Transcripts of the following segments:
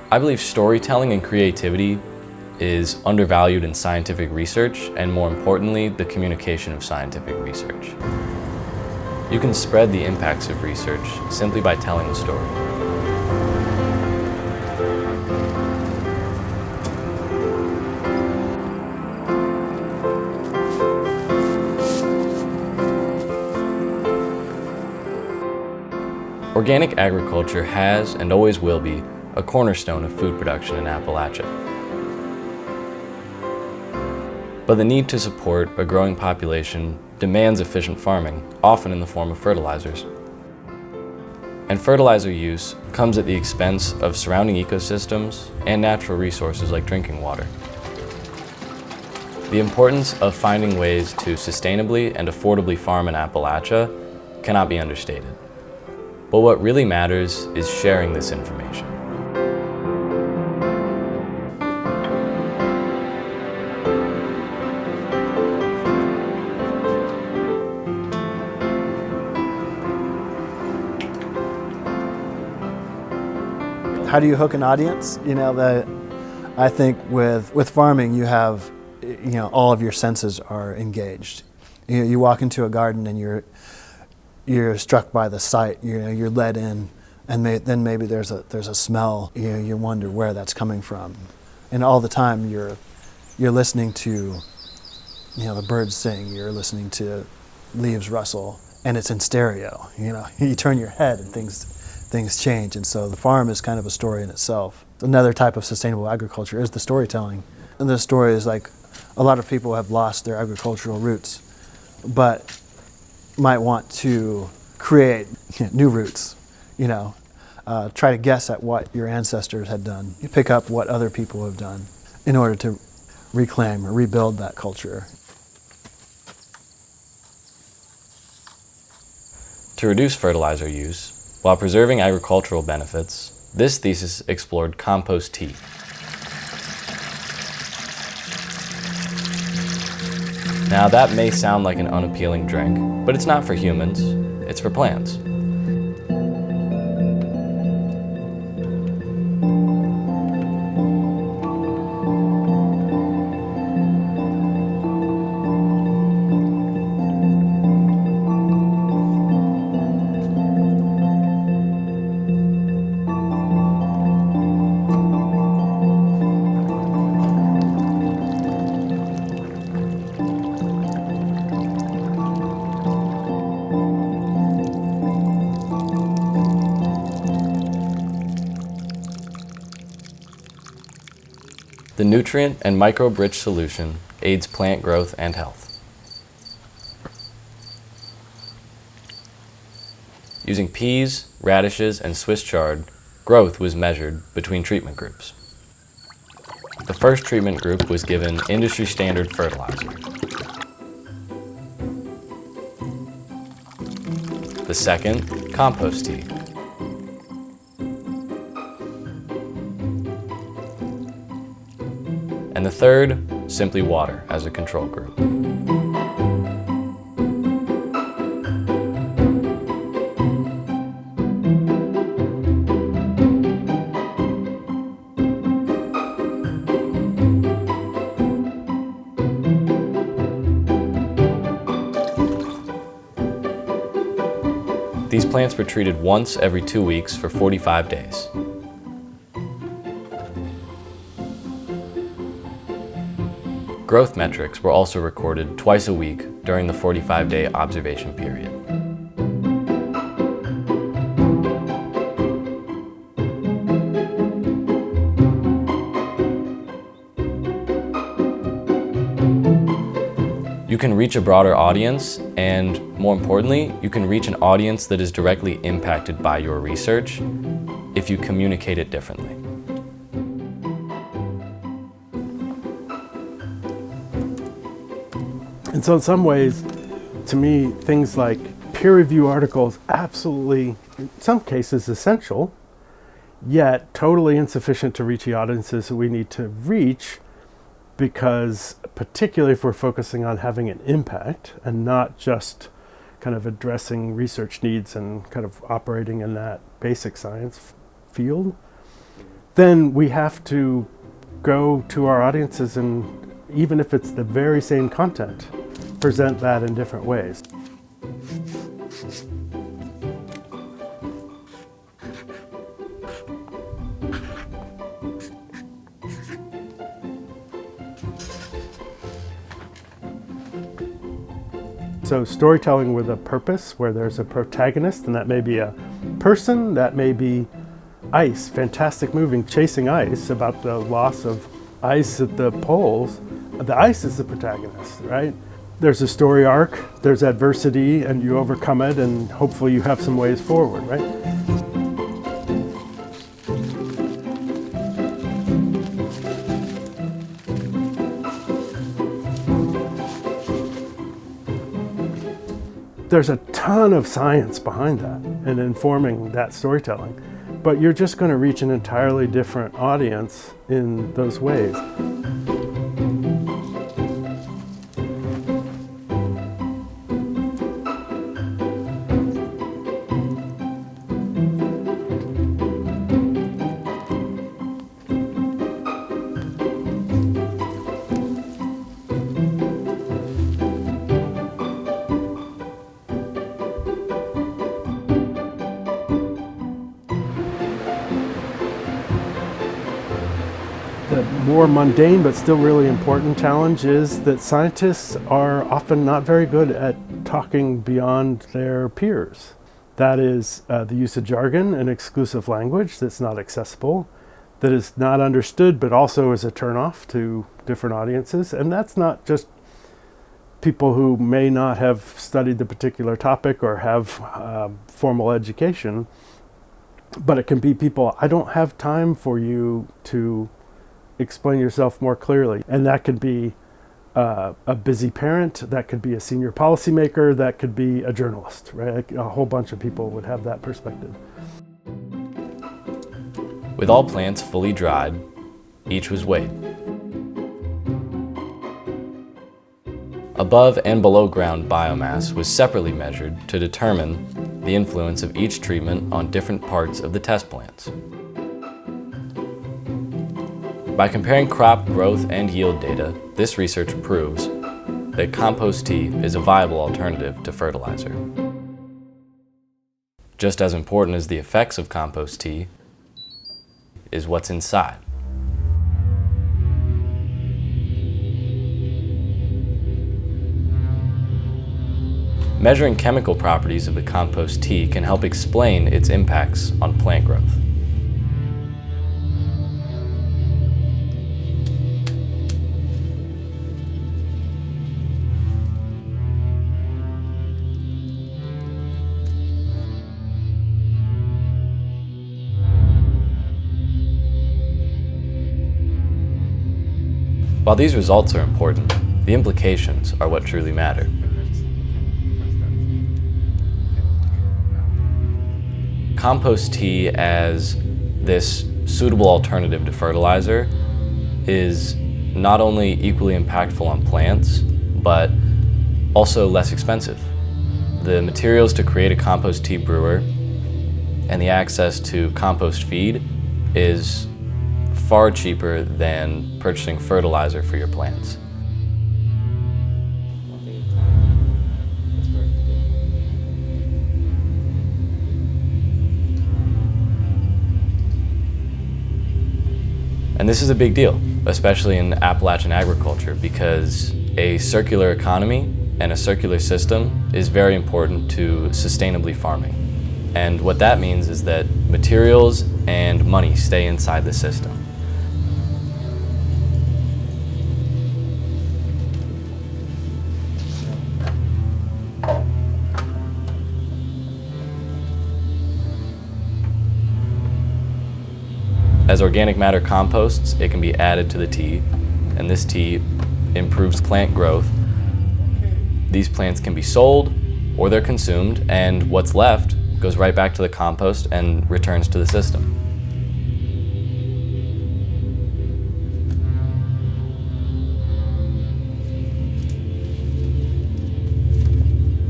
I believe storytelling and creativity is undervalued in scientific research, and more importantly, the communication of scientific research. You can spread the impacts of research simply by telling a story. Organic agriculture has and always will be a cornerstone of food production in Appalachia. But the need to support a growing population demands efficient farming, often in the form of fertilizers. And fertilizer use comes at the expense of surrounding ecosystems and natural resources like drinking water. The importance of finding ways to sustainably and affordably farm in Appalachia cannot be understated. But what really matters is sharing this information. How do you hook an audience? I think with farming, you have, all of your senses are engaged. You walk into a garden and you're struck by the sight. You're led in, and then maybe there's a smell. You wonder where that's coming from, and all the time you're listening to, the birds sing. You're listening to leaves rustle, and it's in stereo. You turn your head and things change, and so the farm is kind of a story in itself. Another type of sustainable agriculture is the storytelling. And the story is like, a lot of people have lost their agricultural roots, but might want to create new roots, try to guess at what your ancestors had done. You pick up what other people have done in order to reclaim or rebuild that culture. To reduce fertilizer use, while preserving agricultural benefits, this thesis explored compost tea. Now that may sound like an unappealing drink, but it's not for humans, it's for plants. The nutrient and microbe-rich solution aids plant growth and health. Using peas, radishes, and Swiss chard, growth was measured between treatment groups. The first treatment group was given industry standard fertilizer. The second, compost tea. And the third, simply water as a control group. These plants were treated once every 2 weeks for 45 days. Growth metrics were also recorded twice a week during the 45-day observation period. You can reach a broader audience, and more importantly, you can reach an audience that is directly impacted by your research if you communicate it differently. And so in some ways, to me, things like peer review articles, absolutely, in some cases, essential, yet totally insufficient to reach the audiences that we need to reach because particularly if we're focusing on having an impact and not just kind of addressing research needs and kind of operating in that basic science field, then we have to go to our audiences and, even if it's the very same content, present that in different ways. So storytelling with a purpose, where there's a protagonist, and that may be a person, that may be ice, fantastic movie, Chasing Ice, about the loss of ice at the poles. The ice is the protagonist, right? There's a story arc, there's adversity, and you overcome it, and hopefully you have some ways forward, right? There's a ton of science behind that and informing that storytelling, but you're just going to reach an entirely different audience in those ways. The more mundane but still really important challenge is that scientists are often not very good at talking beyond their peers. That is the use of jargon and exclusive language that's not accessible, that is not understood but also is a turnoff to different audiences. And that's not just people who may not have studied the particular topic or have formal education, but it can be people, I don't have time for you to explain yourself more clearly. And that could be a busy parent, that could be a senior policymaker, that could be a journalist, right? A whole bunch of people would have that perspective. With all plants fully dried, each was weighed. Above and below ground biomass was separately measured to determine the influence of each treatment on different parts of the test plants. By comparing crop growth and yield data, this research proves that compost tea is a viable alternative to fertilizer. Just as important as the effects of compost tea is what's inside. Measuring chemical properties of the compost tea can help explain its impacts on plant growth. While these results are important, the implications are what truly matter. Compost tea as this suitable alternative to fertilizer is not only equally impactful on plants, but also less expensive. The materials to create a compost tea brewer and the access to compost feed is far cheaper than purchasing fertilizer for your plants. And this is a big deal, especially in Appalachian agriculture, because a circular economy and a circular system is very important to sustainably farming. And what that means is that materials and money stay inside the system. As organic matter composts, it can be added to the tea, and this tea improves plant growth. These plants can be sold or they're consumed, and what's left goes right back to the compost and returns to the system.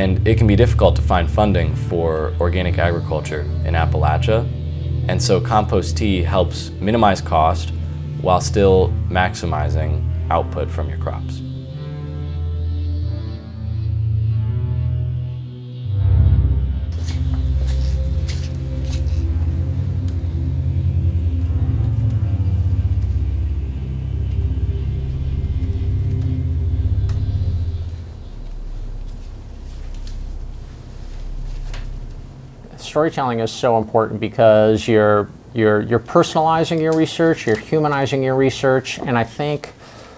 And it can be difficult to find funding for organic agriculture in Appalachia. And so compost tea helps minimize cost while still maximizing output from your crops. Storytelling is so important because you're personalizing your research, you're humanizing your research, and I think,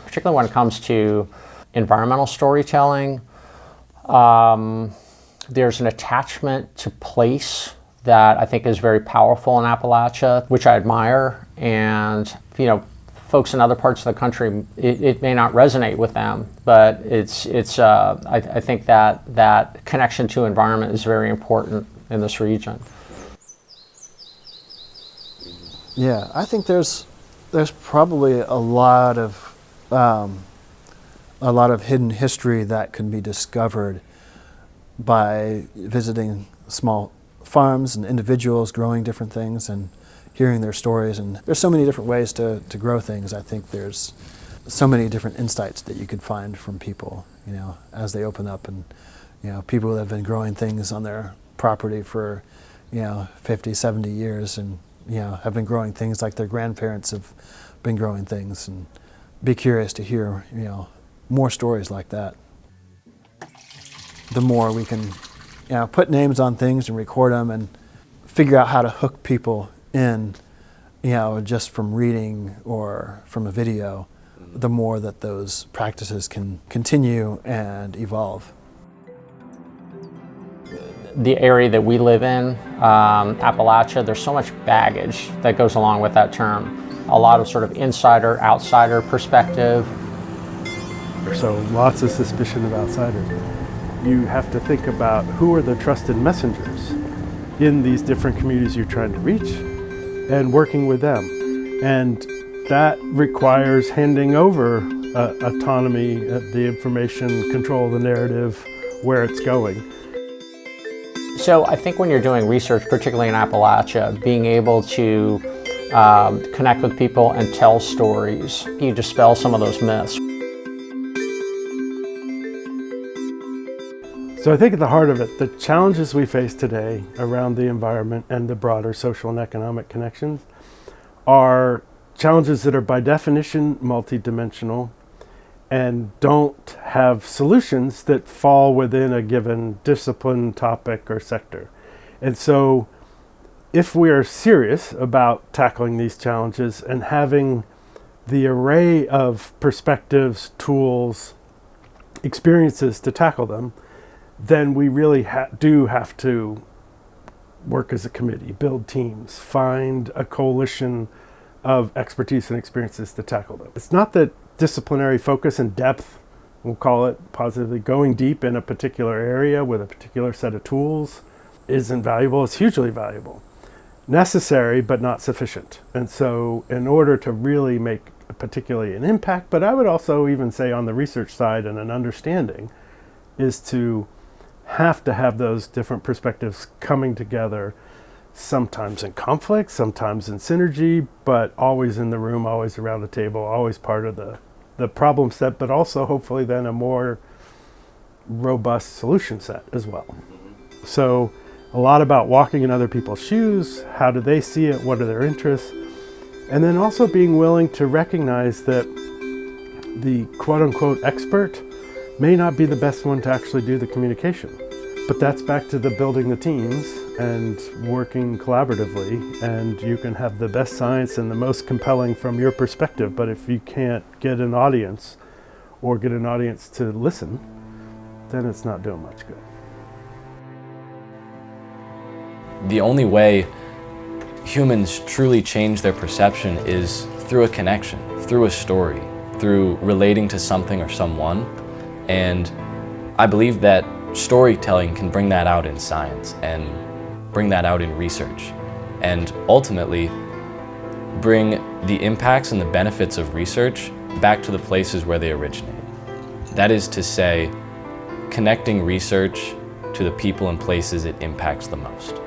particularly when it comes to environmental storytelling, there's an attachment to place that I think is very powerful in Appalachia, which I admire. And folks in other parts of the country, it may not resonate with them, but I think that connection to environment is very important in this region. Yeah, I think there's probably a lot of hidden history that can be discovered by visiting small farms and individuals growing different things and hearing their stories. And there's so many different ways to grow things. I think there's so many different insights that you could find from people, as they open up, and people that have been growing things on their property for 50, 70 years, and have been growing things like their grandparents have been growing things, and be curious to hear more stories like that. The more we can put names on things and record them and figure out how to hook people in, just from reading or from a video, the more that those practices can continue and evolve. The area that we live in, Appalachia, there's so much baggage that goes along with that term. A lot of sort of insider, outsider perspective. So lots of suspicion of outsiders. You have to think about who are the trusted messengers in these different communities you're trying to reach and working with them. And that requires handing over autonomy, the information, control of the narrative, where it's going. So I think when you're doing research, particularly in Appalachia, being able to connect with people and tell stories, you dispel some of those myths. So I think at the heart of it, the challenges we face today around the environment and the broader social and economic connections are challenges that are by definition multidimensional and don't have solutions that fall within a given discipline, topic, or sector. And so if we are serious about tackling these challenges and having the array of perspectives, tools, experiences to tackle them, then we really do have to work as a committee, build teams, find a coalition of expertise and experiences to tackle them. It's not that disciplinary focus and depth, we'll call it positively, going deep in a particular area with a particular set of tools isn't valuable. It's hugely valuable. Necessary, but not sufficient. And so in order to really make particularly an impact, but I would also even say on the research side and an understanding, is to have those different perspectives coming together, sometimes in conflict, sometimes in synergy, but always in the room, always around the table, always part of the problem set, but also hopefully then a more robust solution set as well. So a lot about walking in other people's shoes, how do they see it, what are their interests, and then also being willing to recognize that the quote-unquote expert may not be the best one to actually do the communication. But that's back to the building the teams and working collaboratively, and you can have the best science and the most compelling from your perspective, but if you can't get an audience or get an audience to listen, then it's not doing much good. The only way humans truly change their perception is through a connection, through a story, through relating to something or someone. And I believe that storytelling can bring that out in science and bring that out in research, and ultimately bring the impacts and the benefits of research back to the places where they originate. That is to say, connecting research to the people and places it impacts the most.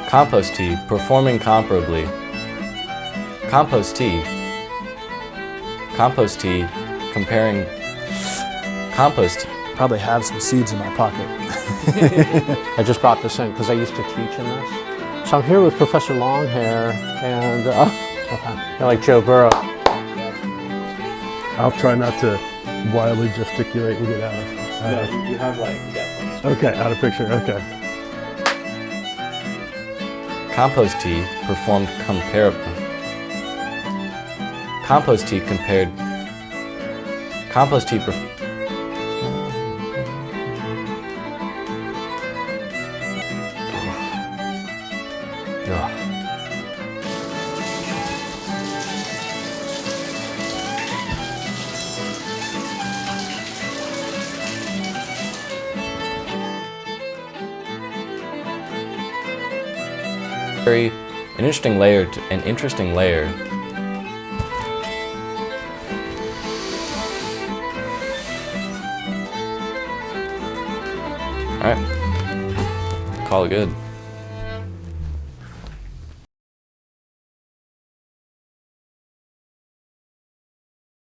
Compost tea performing comparably. Compost tea comparing. Compost tea. Probably have some seeds in my pocket. I just brought this in because I used to teach in this. So I'm here with Professor Longhair and you're like Joe Burrow. I'll try not to wildly gesticulate and get out of. You have like depth. Okay, out of picture. Okay. Compost tea performed comparably. Compost tea compared. Compost tea. An interesting layer. All right, call it good.